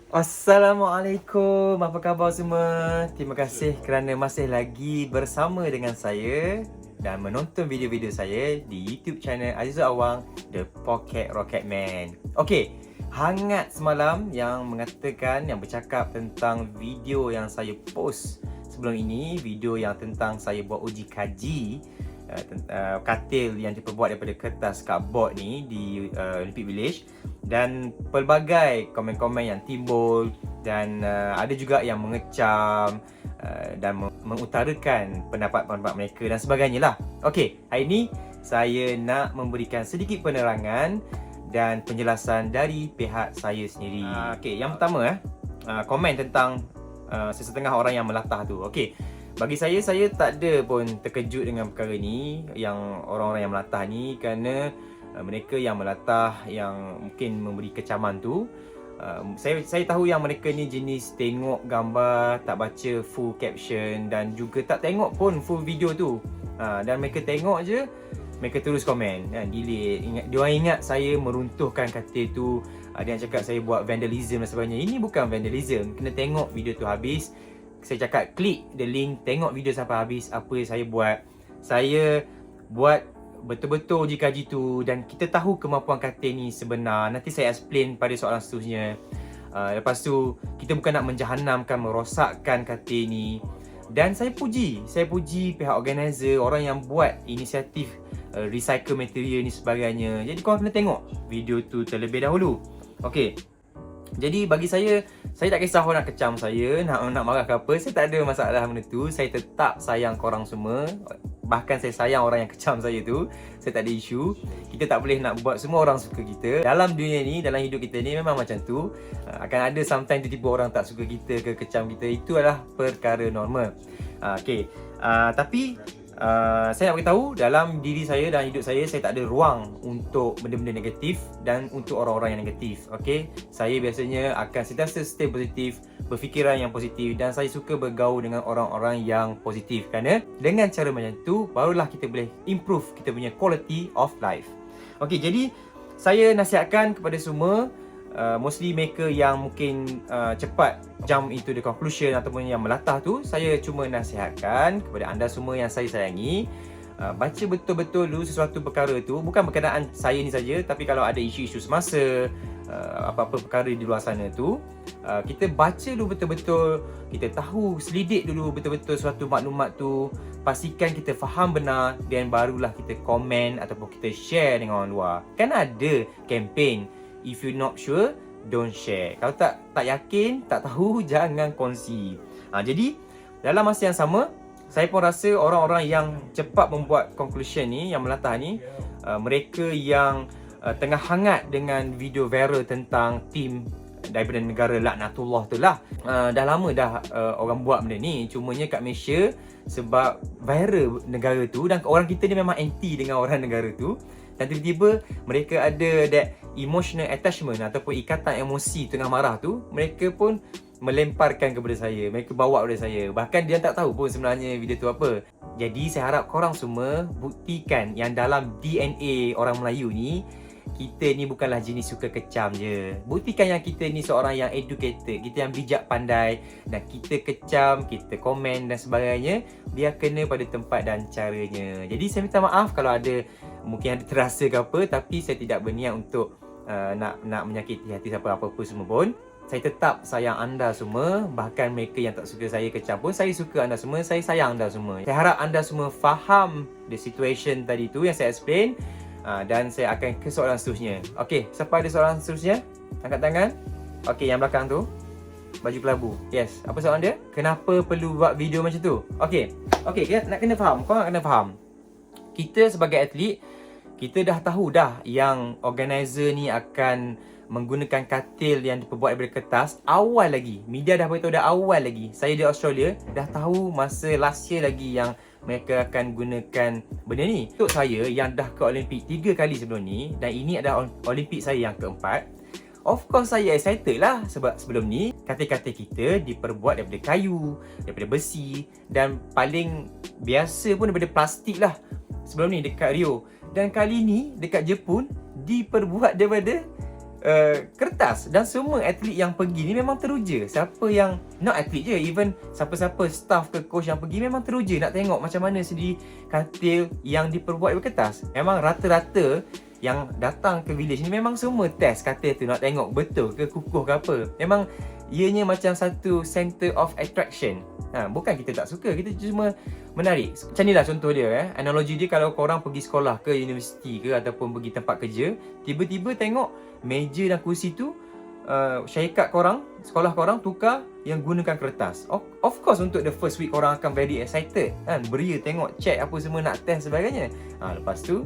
Assalamualaikum, apa khabar semua? Terima kasih kerana masih lagi bersama dengan saya dan menonton video-video saya di YouTube channel Azizul Awang, The Pocket Rocket Man. Okey, hangat semalam yang mengatakan, yang bercakap tentang video yang saya post sebelum ini, video yang tentang saya buat uji kaji katil yang diperbuat daripada kertas cardboard ni di Olympic Village, dan pelbagai komen-komen yang timbul dan ada juga yang mengecam dan mengutarakan pendapat-pendapat mereka dan sebagainya lah. Okey, hari ini saya nak memberikan sedikit penerangan dan penjelasan dari pihak saya sendiri. Okey, yang pertama komen tentang sesetengah orang yang melatah tu. Okey, bagi saya tak ada pun terkejut dengan perkara ni, yang orang-orang yang melatah ni, kerana mereka yang melatah, yang mungkin memberi kecaman tu, saya tahu yang mereka ni jenis tengok gambar, tak baca full caption dan juga tak tengok pun full video tu. Dan mereka tengok je, mereka terus komen, delete. Diorang ingat saya meruntuhkan katil tu. Dia cakap saya buat vandalism dan sebagainya. Ini bukan vandalism, kena tengok video tu habis. Saya cakap klik the link, tengok video sampai habis apa yang saya buat. Saya buat betul-betul uji kaji tu dan kita tahu kemampuan katil ni sebenar. Nanti saya explain pada soalan seterusnya. Lepas tu kita bukan nak menjahanamkan, merosakkan katil ni. Dan saya puji pihak organizer, orang yang buat inisiatif recycle material ni sebagainya. Jadi korang kena tengok video tu terlebih dahulu. Okey, jadi bagi saya tak kisah orang nak kecam saya, nak marah ke apa, saya tak ada masalah benda tu. Saya tetap sayang korang semua. Bahkan saya sayang orang yang kecam saya tu. Saya tak ada isu. Kita tak boleh nak buat semua orang suka kita. Dalam dunia ni, dalam hidup kita ni memang macam tu. Akan ada sometimes tiba-tiba orang tak suka kita ke kecam kita. Itu adalah perkara normal. Okay. Tapi saya nak beritahu, dalam diri saya dan hidup saya tak ada ruang untuk benda-benda negatif dan untuk orang-orang yang negatif. Okay? Saya biasanya akan sentiasa stay positif, berfikiran yang positif, dan saya suka bergaul dengan orang-orang yang positif. Kerana dengan cara macam tu, barulah kita boleh improve kita punya quality of life. Okay, jadi saya nasihatkan kepada semua, mostly mereka yang mungkin cepat jump into the conclusion ataupun yang melatah tu, saya cuma nasihatkan kepada anda semua yang saya sayangi, baca betul-betul dulu sesuatu perkara tu. Bukan berkenaan saya ni saja, tapi kalau ada isu-isu semasa, apa-apa perkara di luar sana tu, kita baca dulu betul-betul, kita tahu, selidik dulu betul-betul suatu maklumat tu, pastikan kita faham benar, dan barulah kita komen ataupun kita share dengan orang luar. Kan ada kempen, if you not sure, don't share. Kalau tak yakin, tak tahu, jangan kongsi. Jadi dalam masa yang sama, saya pun rasa orang-orang yang cepat membuat conclusion ni, yang melatah ni, mereka yang tengah hangat dengan video viral tentang tim daripada negara laknatullah tu lah. Dah lama dah orang buat benda ni. Cumanya kat Malaysia, sebab viral negara tu dan orang kita ni memang anti dengan orang negara tu, dan tiba-tiba mereka ada that emotional attachment ataupun ikatan emosi tengah marah tu, mereka pun melemparkan kepada saya, mereka bawa kepada saya. Bahkan dia tak tahu pun sebenarnya video tu apa. Jadi saya harap korang semua buktikan yang dalam DNA orang Melayu ni, kita ni bukanlah jenis suka kecam je. Buktikan yang kita ni seorang yang educated, kita yang bijak pandai, dan kita kecam, kita komen dan sebagainya, biar kena pada tempat dan caranya. Jadi saya minta maaf kalau ada mungkin ada terasa ke apa, tapi saya tidak berniat untuk nak menyakiti hati siapa apa-apa semua pun. Saya tetap sayang anda semua. Bahkan mereka yang tak suka saya kecam pun, saya suka anda semua, saya sayang anda semua. Saya harap anda semua faham the situation tadi tu yang saya explain. Dan saya akan ke soalan seterusnya. Okey, siapa ada soalan seterusnya? Angkat tangan. Okey, yang belakang tu, baju kelabu. Yes, apa soalan dia? Kenapa perlu buat video macam tu? Okey, kita nak kena faham. Kau nak kena faham, kita sebagai atlet, kita dah tahu dah yang organizer ni akan menggunakan katil yang diperbuat daripada kertas awal lagi. Media dah beritahu dah awal lagi. Saya di Australia dah tahu masa last year lagi yang mereka akan gunakan benda ni. Untuk saya yang dah ke Olimpik 3 kali sebelum ni, dan ini adalah Olimpik saya yang keempat, of course saya excited lah. Sebab sebelum ni katil-katil kita diperbuat daripada kayu, daripada besi, dan paling biasa pun daripada plastik lah sebelum ni dekat Rio. Dan kali ni dekat Jepun diperbuat daripada kertas. Dan semua atlet yang pergi ni memang teruja. Siapa yang, not atlet je, even siapa-siapa staff ke coach yang pergi memang teruja nak tengok macam mana sendiri katil yang diperbuat dari kertas. Memang rata-rata yang datang ke village ni memang semua test katil tu nak tengok betul ke kukuh ke apa. Memang ianya macam satu center of attraction. Bukan kita tak suka, kita cuma menarik. Macam ni lah contoh dia. Analogi dia kalau korang pergi sekolah ke universiti ke ataupun pergi tempat kerja, tiba-tiba tengok meja dan kursi tu syarikat korang, sekolah korang tukar yang gunakan kertas. Of course untuk the first week korang akan very excited kan, beria tengok, check apa semua, nak test sebagainya. Lepas tu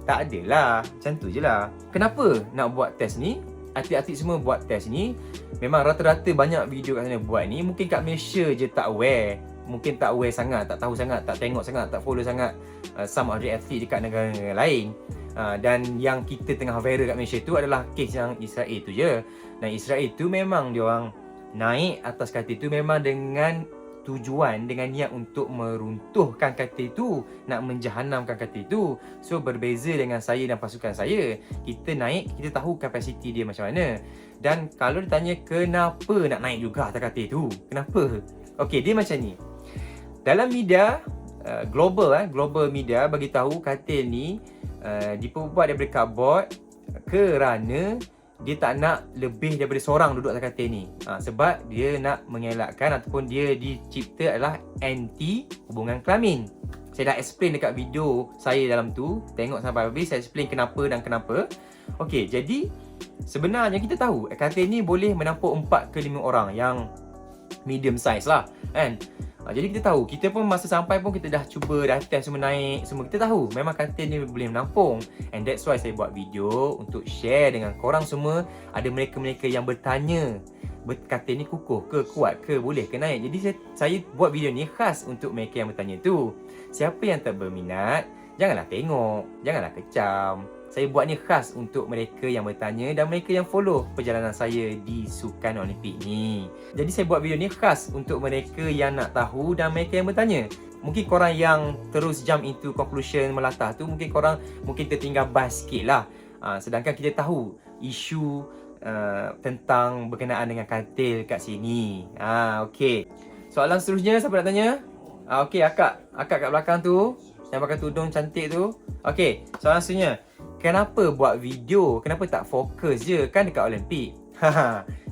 tak adalah, macam tu je lah. Kenapa nak buat test ni? Atlet-atlet semua buat test ni. Memang rata-rata banyak video kat sana buat ni. Mungkin kat Malaysia je tak aware. Mungkin tak aware sangat, tak tahu sangat, tak tengok sangat, tak follow sangat some of the athlete dekat negara-negara lain. Dan yang kita tengah viral kat Malaysia tu adalah kes yang Israel tu je. Dan Israel tu memang diorang naik atas katil tu memang dengan tujuan, dengan niat untuk meruntuhkan katil tu, nak menjahanamkan katil tu. So berbeza dengan saya dan pasukan saya, kita naik, kita tahu kapasiti dia macam mana. Dan kalau ditanya kenapa nak naik juga atas katil tu, kenapa? Okey, dia macam ni. Dalam media global media bagi tahu katil ni diperbuat daripada cardboard kerana dia tak nak lebih daripada seorang duduk atas katil ni. Sebab dia nak mengelakkan ataupun dia dicipta adalah anti hubungan kelamin. Saya dah explain dekat video saya dalam tu. Tengok sampai habis, saya explain kenapa dan kenapa. Okey, jadi sebenarnya kita tahu katil ni boleh menampung 4 ke 5 orang yang medium size lah kan. Jadi kita tahu, kita pun masa sampai pun kita dah cuba, dah test semua naik, semua kita tahu memang katil ni boleh menampung. And that's why saya buat video untuk share dengan korang semua. Ada mereka-mereka yang bertanya, katil ni kukuh ke, kuat ke, boleh ke naik. Jadi saya buat video ni khas untuk mereka yang bertanya tu. Siapa yang tak berminat, janganlah tengok, janganlah kecam. Saya buat ni khas untuk mereka yang bertanya dan mereka yang follow perjalanan saya di Sukan Olimpik ni. Jadi saya buat video ni khas untuk mereka yang nak tahu dan mereka yang bertanya. Mungkin korang yang terus jump into conclusion melatah tu, mungkin korang tertinggal bas sikit lah. Sedangkan kita tahu isu tentang berkenaan dengan katil kat sini. Okey. Soalan seterusnya, siapa nak tanya? Okey, akak kat belakang tu yang pakai tudung cantik tu. Okey, soalan seterusnya. Kenapa buat video? Kenapa tak fokus je? Kan dekat Olimpik.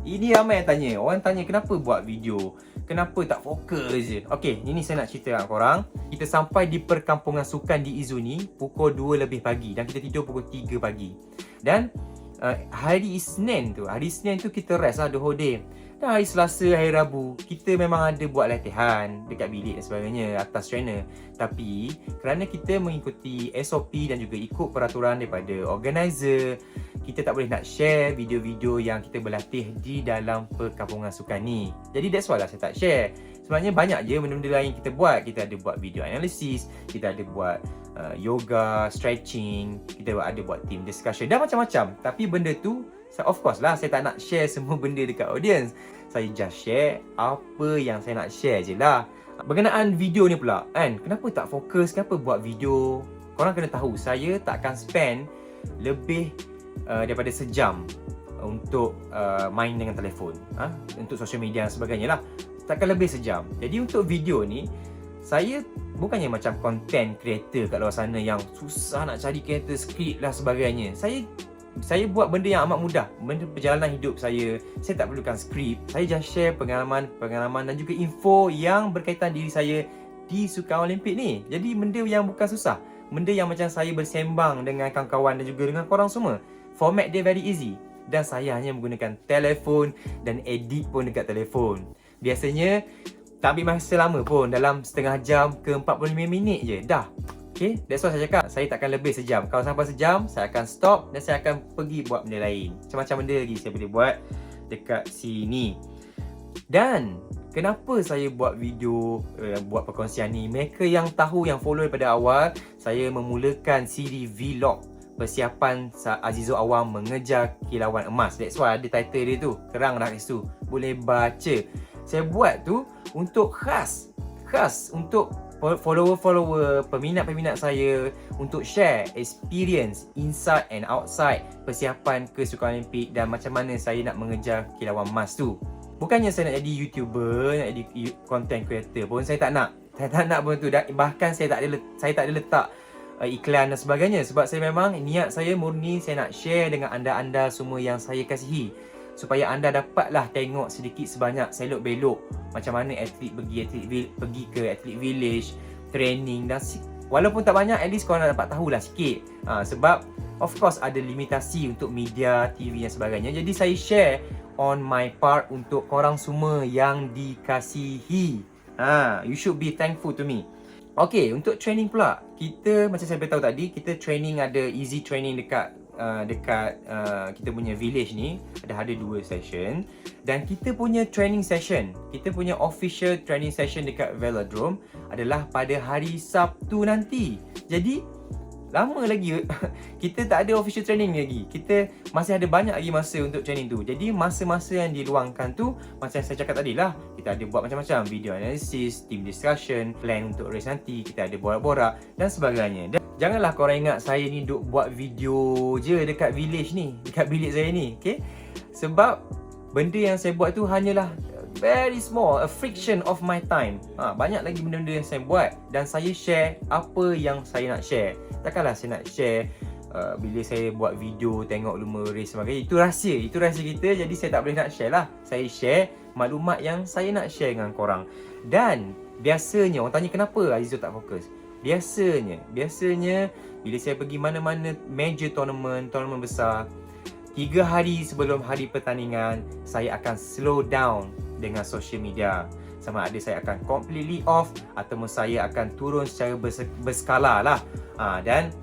Ini ramai yang tanya. Orang tanya kenapa buat video? Kenapa tak fokus je? Okey, ini saya nak cerita kat korang. Kita sampai di perkampungan sukan di Izu ni pukul 2 lebih pagi dan kita tidur pukul 3 pagi. Dan hari Isnin tu kita rest lah the whole day. Dan hari Selasa, hari Rabu, kita memang ada buat latihan dekat bilik dan sebagainya atas trainer. Tapi kerana kita mengikuti SOP dan juga ikut peraturan daripada organizer, kita tak boleh nak share video-video yang kita berlatih di dalam perkampungan sukan ni. Jadi that's why lah saya tak share. Sebenarnya banyak je benda-benda lain kita buat. Kita ada buat video analysis, kita ada buat yoga, stretching, kita ada buat team discussion dan macam-macam. Tapi benda tu, of course lah, saya tak nak share semua benda dekat audience. Saya just share apa yang saya nak share je lah. Berkenaan video ni pula kan, kenapa tak fokus, kenapa buat video? Korang kena tahu, saya tak akan spend lebih daripada sejam untuk main dengan telefon, untuk social media dan sebagainya lah. Takkan lebih sejam. Jadi untuk video ni, saya bukannya macam content creator kat luar sana yang susah nak cari creator, skrip lah sebagainya. Saya buat benda yang amat mudah. Benda perjalanan hidup saya tak perlukan skrip. Saya just share pengalaman dan juga info yang berkaitan diri saya di Sukan Olimpik ni. Jadi benda yang bukan susah. Benda yang macam saya bersembang dengan kawan-kawan dan juga dengan korang semua. Format dia very easy. Dan saya hanya menggunakan telefon dan edit pun dekat telefon. Biasanya tak ambil masa lama pun, dalam setengah jam ke 45 minit je dah. Okay, that's why saya cakap saya takkan lebih sejam. Kalau sampai sejam, saya akan stop dan saya akan pergi buat benda lain. Macam-macam benda lagi saya boleh buat dekat sini. Dan kenapa saya buat video, buat perkongsian ni? Mereka yang tahu, yang follow daripada awal, saya memulakan siri vlog persiapan Azizul Awang mengejar kilauan emas. That's why ada title dia tu, terang dah kat situ, boleh baca. Saya buat tu untuk khas untuk follower-follower, peminat-peminat saya untuk share experience inside and outside persiapan ke Sukan Olimpik dan macam mana saya nak mengejar kilauan emas tu. Bukannya saya nak jadi YouTuber, nak jadi content creator pun, saya tak nak. Saya tak nak pun tu. Bahkan saya tak ada letak iklan dan sebagainya, sebab saya memang niat saya murni saya nak share dengan anda-anda semua yang saya kasihi, supaya anda dapatlah tengok sedikit sebanyak selok-belok macam mana atlet pergi ke atlet village, training dan walaupun tak banyak, at least korang dapat tahulah sikit. Sebab of course ada limitasi untuk media, TV dan sebagainya. Jadi saya share on my part untuk korang semua yang dikasihi. You should be thankful to me. Okay, untuk training pula, kita macam saya beritahu tadi, kita training ada easy training dekat kita punya village ni, ada 2 session. Dan kita punya training session, kita punya official training session dekat Velodrome adalah pada hari Sabtu nanti. Jadi lama lagi kita tak ada official training lagi. Kita masih ada banyak lagi masa untuk training tu. Jadi masa-masa yang diluangkan tu, macam saya cakap tadi lah, kita ada buat macam-macam video analysis, team discussion, plan untuk race nanti, kita ada borak-borak dan sebagainya. Dan janganlah korang ingat saya ni duk buat video je dekat village ni, dekat bilik saya ni, okay? Sebab benda yang saya buat tu hanyalah very small, a fraction of my time. Banyak lagi benda-benda yang saya buat dan saya share apa yang saya nak share. Takkanlah saya nak share bila saya buat video tengok lumba race sebagainya. Itu rahsia kita, jadi saya tak boleh nak share lah. Saya share maklumat yang saya nak share dengan korang. Dan biasanya orang tanya kenapa Azizul tak fokus. Biasanya bila saya pergi mana-mana major tournament besar, 3 hari sebelum hari pertandingan, saya akan slow down dengan social media. Sama ada saya akan completely off ataupun saya akan turun secara berskala lah. Dan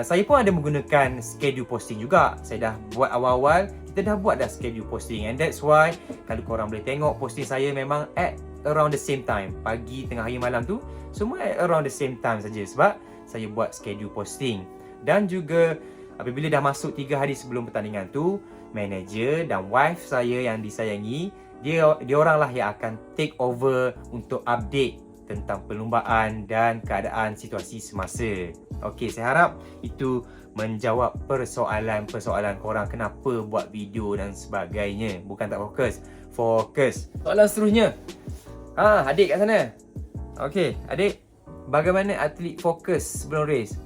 saya pun ada menggunakan schedule posting juga. Saya dah buat awal-awal, kita dah buat dah schedule posting. And that's why kalau korang boleh tengok posting saya memang at around the same time. Pagi, tengah hari, malam tu semua at around the same time saja, sebab saya buat schedule posting. Dan juga apabila dah masuk 3 hari sebelum pertandingan tu, manager dan wife saya yang disayangi, dia orang lah yang akan take over untuk update tentang perlumbaan dan keadaan situasi semasa. Okey, saya harap itu menjawab persoalan korang kenapa buat video dan sebagainya. Bukan tak fokus. Soalan seterusnya. Adik kat sana. Okey, adik, bagaimana atlet fokus sebelum race?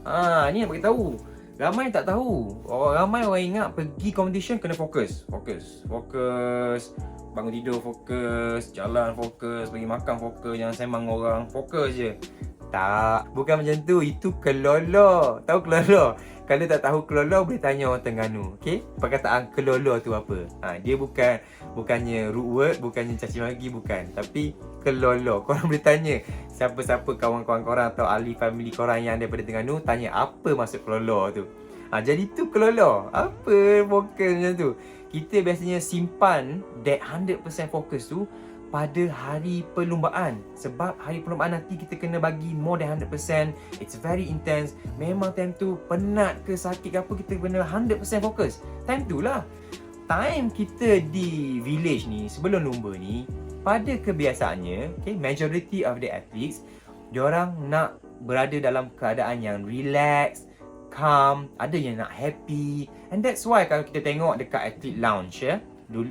Ni nak bagi tahu. Ramai tak tahu. Ramai orang ingat pergi competition kena fokus. Bangun tidur fokus, jalan fokus, pergi makan fokus, jangan sembang orang, fokus je. Tak, bukan macam tu. Itu kelolo. Tahu kelolo? Kalau tak tahu kelolo, boleh tanya orang Terengganu. Okay? Perkataan kelolo tu apa? Dia bukannya rude word, bukannya caci maki, bukan. Tapi kelolo. Korang boleh tanya siapa-siapa kawan-kawan korang atau ahli family korang yang daripada Terengganu, tanya apa maksud kelolo tu. Jadi tu kelolo. Apa fokus macam tu? Kita biasanya simpan that 100% fokus tu pada hari perlumbaan. Sebab hari perlumbaan nanti kita kena bagi more than 100%. It's very intense. Memang time tu penat ke sakit ke apa, kita kena 100% fokus. Time tu lah. Time kita di village ni, sebelum lumba ni, pada kebiasaannya, okay, majority of the athletes, diorang nak berada dalam keadaan yang relax, calm, ada yang nak happy. And that's why kalau kita tengok dekat athlete lounge ya,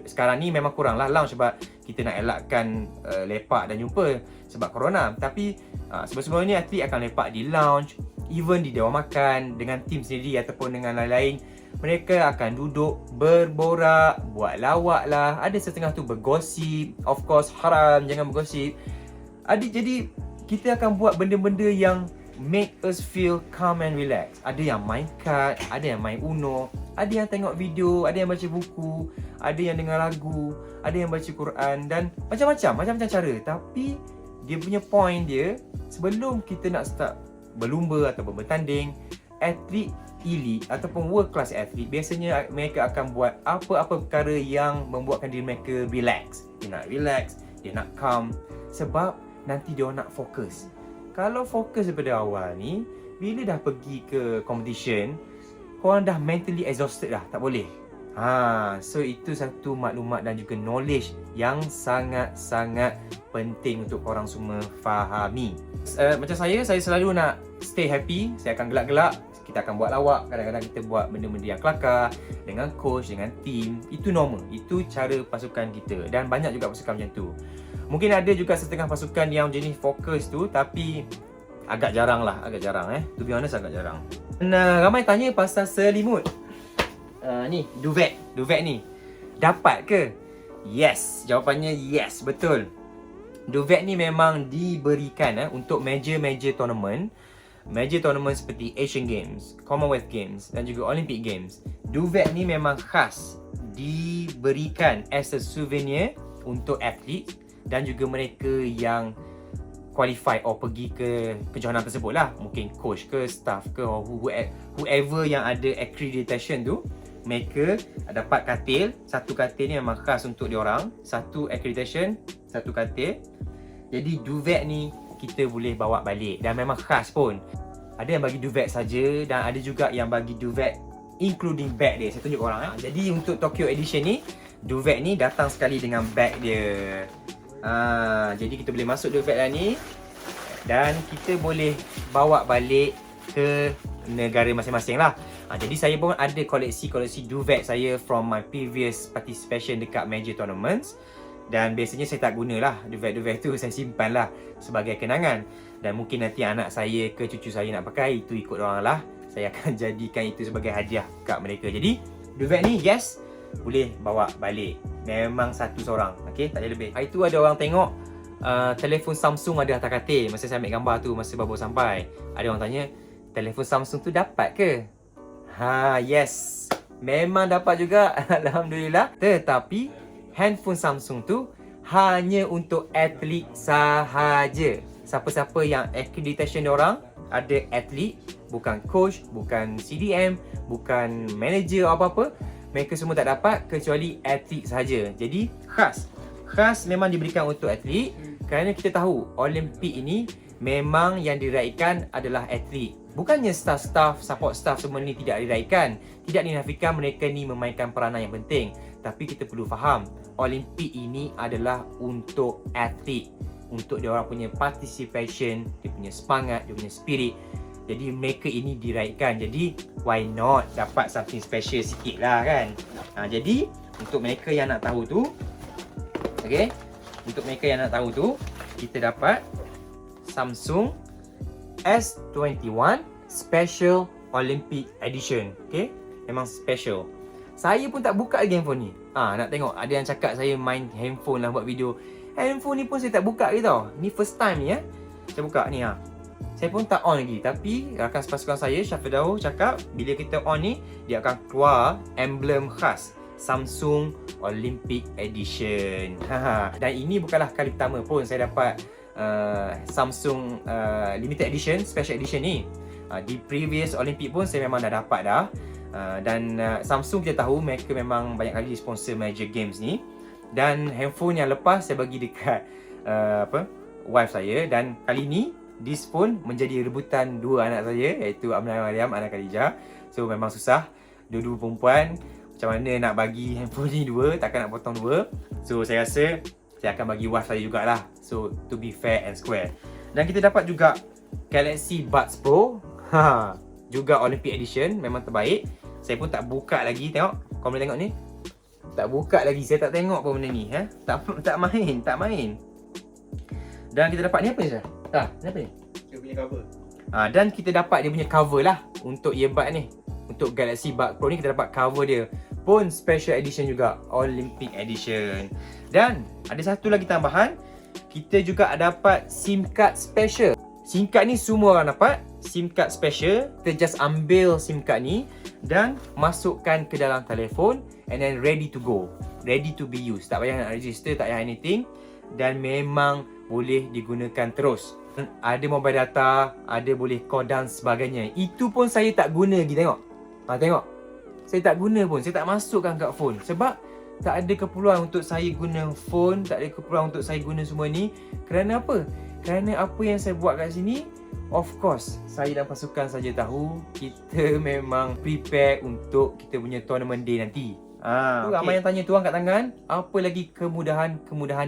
sekarang ni memang kurang lah lounge sebab kita nak elakkan lepak dan jumpa sebab corona. Tapi sebelum-sebelum ni atlet akan lepak di lounge, even di dewan makan dengan tim sendiri ataupun dengan lain-lain. Mereka akan duduk berborak, buat lawak lah. Ada setengah tu bergosip. Of course haram, jangan bergosip. Jadi kita akan buat benda-benda yang make us feel calm and relax. Ada yang main card, ada yang main Uno, ada yang tengok video, ada yang baca buku, ada yang dengar lagu, ada yang baca Quran dan macam-macam cara. Tapi dia punya point dia, sebelum kita nak start berlumba ataupun bertanding, atlet elite ataupun world class atlet biasanya mereka akan buat apa-apa perkara yang membuatkan diri mereka relax. Dia nak relax, dia nak calm sebab nanti dia nak fokus. Kalau fokus daripada awal ni, bila dah pergi ke competition, korang dah mentally exhausted dah, tak boleh. So itu satu maklumat dan juga knowledge yang sangat-sangat penting untuk korang semua fahami. Macam saya selalu nak stay happy. Saya akan gelak-gelak, kita akan buat lawak, kadang-kadang kita buat benda-benda yang kelakar dengan coach, dengan team. Itu normal, itu cara pasukan kita. Dan banyak juga pasukan macam tu. Mungkin ada juga setengah pasukan yang jenis fokus tu, tapi agak jarang lah, to be honest agak jarang. Ramai tanya pasal selimut. Ni, duvet ni dapat ke? Yes, jawapannya yes, betul. Duvet ni memang diberikan untuk major tournament. Major tournament seperti Asian Games, Commonwealth Games dan juga Olympic Games. Duvet ni memang khas diberikan as a souvenir untuk atlet dan juga mereka yang qualify or pergi ke kejohanan tersebut lah. Mungkin coach ke, staff ke, or whoever yang ada accreditation tu, mereka dapat katil. Satu katil ni memang khas untuk diorang. Satu accreditation, satu katil. Jadi duvet ni kita boleh bawa balik dan memang khas pun. Ada yang bagi duvet saja dan ada juga yang bagi duvet including bag dia. Saya tunjuk korang. Jadi untuk Tokyo Edition ni, duvet ni datang sekali dengan bag dia. Jadi kita boleh masuk duvet lah ni dan kita boleh bawa balik ke negara masing-masing lah. Jadi saya pun ada koleksi duvet saya from my previous participation dekat major tournaments. Dan biasanya saya tak gunalah duvet-duvet tu, saya simpan lah sebagai kenangan. Dan mungkin nanti anak saya ke cucu saya nak pakai, itu ikut orang lah. Saya akan jadikan itu sebagai hadiah kat mereka. Jadi duvet ni yes, boleh bawa balik. Memang satu seorang, okay, tak ada lebih. Itu ada orang tengok telefon Samsung ada atas katil. Masa saya ambil gambar tu, masa baru sampai, ada orang tanya, telefon Samsung tu dapat ke? Yes, memang dapat juga. Alhamdulillah. Tetapi handphone Samsung tu hanya untuk atlet sahaja. Siapa-siapa yang accreditation diorang ada atlet, bukan coach, bukan CDM, bukan manager apa-apa, mereka semua tak dapat kecuali atlet sahaja. Jadi khas memang diberikan untuk atlet kerana kita tahu Olimpik ini memang yang diraikan adalah atlet. Bukannya staff, support staff semua ni tidak diraikan. Tidak dinafikan mereka ni memainkan peranan yang penting. Tapi kita perlu faham, Olimpik ini adalah untuk atlet. Untuk dia orang punya participation, dia punya semangat, dia punya spirit. Jadi mereka ini diraikan. Jadi why not dapat something special sikit lah kan. Jadi untuk mereka yang nak tahu tu, okay, untuk mereka yang nak tahu tu, kita dapat Samsung S21 Special Olympic Edition. Okay, memang special. Saya pun tak buka lagi handphone ni. Nak tengok, ada yang cakap saya main handphone lah buat video. Handphone ni pun saya tak buka lagi tau. Ni first time ni saya buka ni Saya pun tak on lagi. Tapi rakan sepasukan saya, Syafir Daud, cakap bila kita on ni, dia akan keluar emblem khas Samsung Olympic Edition. Dan ini bukanlah kali pertama pun saya dapat Samsung Limited Edition, Special Edition ni. Di previous Olympic pun saya memang dah dapat dah. Dan Samsung kita tahu mereka memang banyak kali sponsor major games ni. Dan handphone yang lepas saya bagi dekat wife saya. Dan kali ni this phone menjadi rebutan dua anak saya, iaitu Amnah Mariam, anak Khadijah. So memang susah, dua-dua perempuan, macam mana nak bagi handphone ni dua, takkan nak potong dua. So saya rasa saya akan bagi wife saya jugalah. So to be fair and square. Dan kita dapat juga Galaxy Buds Pro, juga Olympic Edition, memang terbaik. Saya pun tak buka lagi, tengok, kau boleh tengok ni. Tak buka lagi, saya tak tengok pun benda ni. Tak main. Dan kita dapat ni apa ni Syah? Ni apa ni? Dia punya cover. Dan kita dapat dia punya cover lah untuk earbud ni. Untuk Galaxy Buds Pro ni kita dapat cover dia. Pun special edition juga, Olympic Edition. Dan ada satu lagi tambahan, kita juga dapat SIM card special. SIM card ni semua orang dapat, SIM card special. Kita just ambil SIM card ni dan masukkan ke dalam telefon and then ready to go, ready to be used. Tak payah nak register, tak payah anything. Dan memang boleh digunakan terus. Ada mobile data, ada boleh call dan sebagainya. Itu pun saya tak guna lagi, tengok. Tengok, saya tak guna pun, saya tak masukkan kat phone. Sebab tak ada keperluan untuk saya guna phone, tak ada keperluan untuk saya guna semua ni. Kerana apa? Kerana apa yang saya buat kat sini, of course, saya dan pasukan saja tahu kita memang prepare untuk kita punya tournament day nanti. Ramai yang tanya tuan kat tangan, apa lagi kemudahan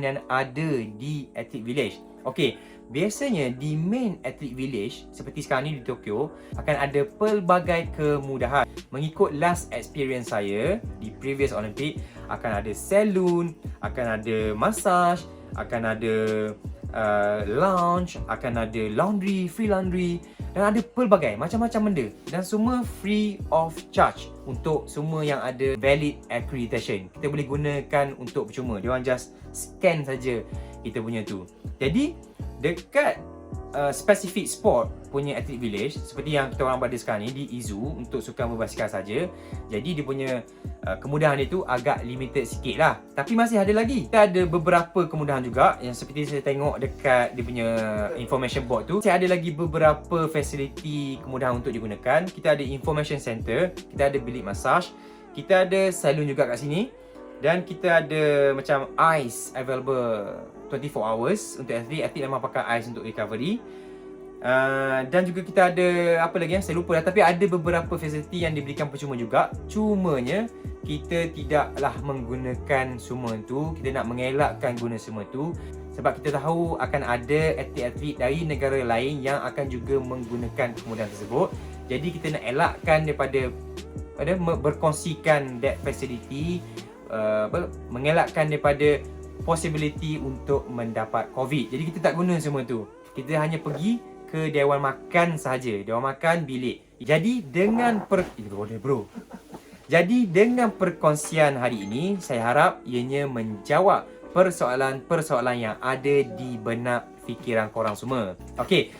yang ada di Athlete Village? Okey, biasanya di main Athlete Village seperti sekarang ni di Tokyo akan ada pelbagai kemudahan. Mengikut last experience saya di previous Olympic, akan ada salon, akan ada massage, akan ada lounge, akan ada laundry, free laundry, dan ada pelbagai macam-macam benda, dan semua free of charge untuk semua yang ada valid accreditation. Kita boleh gunakan untuk percuma. Dia orang just scan saja kita punya tu. Jadi dekat specific sport punya Athlete Village seperti yang kita orang berada sekarang ni di Izu untuk sukan berbasikal saja. Jadi dia punya kemudahan itu agak limited sikit lah. Tapi masih ada lagi. Kita ada beberapa kemudahan juga yang seperti saya tengok dekat dia punya information board tu. Saya ada lagi beberapa facility kemudahan untuk digunakan. Kita ada information center, kita ada bilik massage, kita ada salon juga kat sini, dan kita ada macam ice available 24 hours untuk atlet. Atlet memang pakai ice untuk recovery. Dan juga kita ada apa lagi saya lupa dah, tapi ada beberapa fasiliti yang diberikan percuma juga. Cumanya kita tidaklah menggunakan semua tu. Kita nak mengelakkan guna semua tu sebab kita tahu akan ada atlet-atlet dari negara lain yang akan juga menggunakan kemudahan tersebut. Jadi kita nak elakkan daripada berkongsikan that facility, mengelakkan daripada possibility untuk mendapat COVID. Jadi kita tak guna semua tu. Kita hanya pergi ke Dewan Makan sahaja. Dewan Makan bilik. Jadi dengan Jadi dengan perkongsian hari ini, saya harap ianya menjawab persoalan-persoalan yang ada di benak fikiran korang semua. Okey.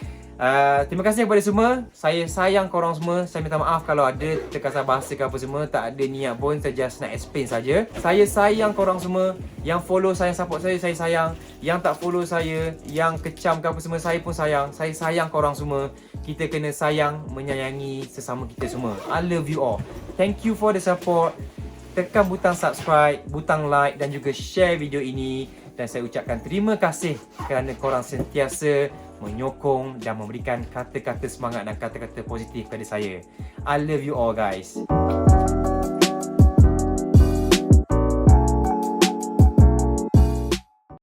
Terima kasih kepada semua. Saya sayang korang semua. Saya minta maaf kalau ada terkasar bahasa ke apa semua. Tak ada niat pun, saya just nak explain saja. Saya sayang korang semua. Yang follow saya, support saya sayang. Yang tak follow saya, yang kecam ke apa semua, saya pun sayang. Saya sayang korang semua. Kita kena sayang, menyayangi sesama kita semua. I love you all. Thank you for the support. Tekan butang subscribe, butang like dan juga share video ini. Dan saya ucapkan terima kasih kerana korang sentiasa menyokong dan memberikan kata-kata semangat dan kata-kata positif kepada saya. I love you all guys.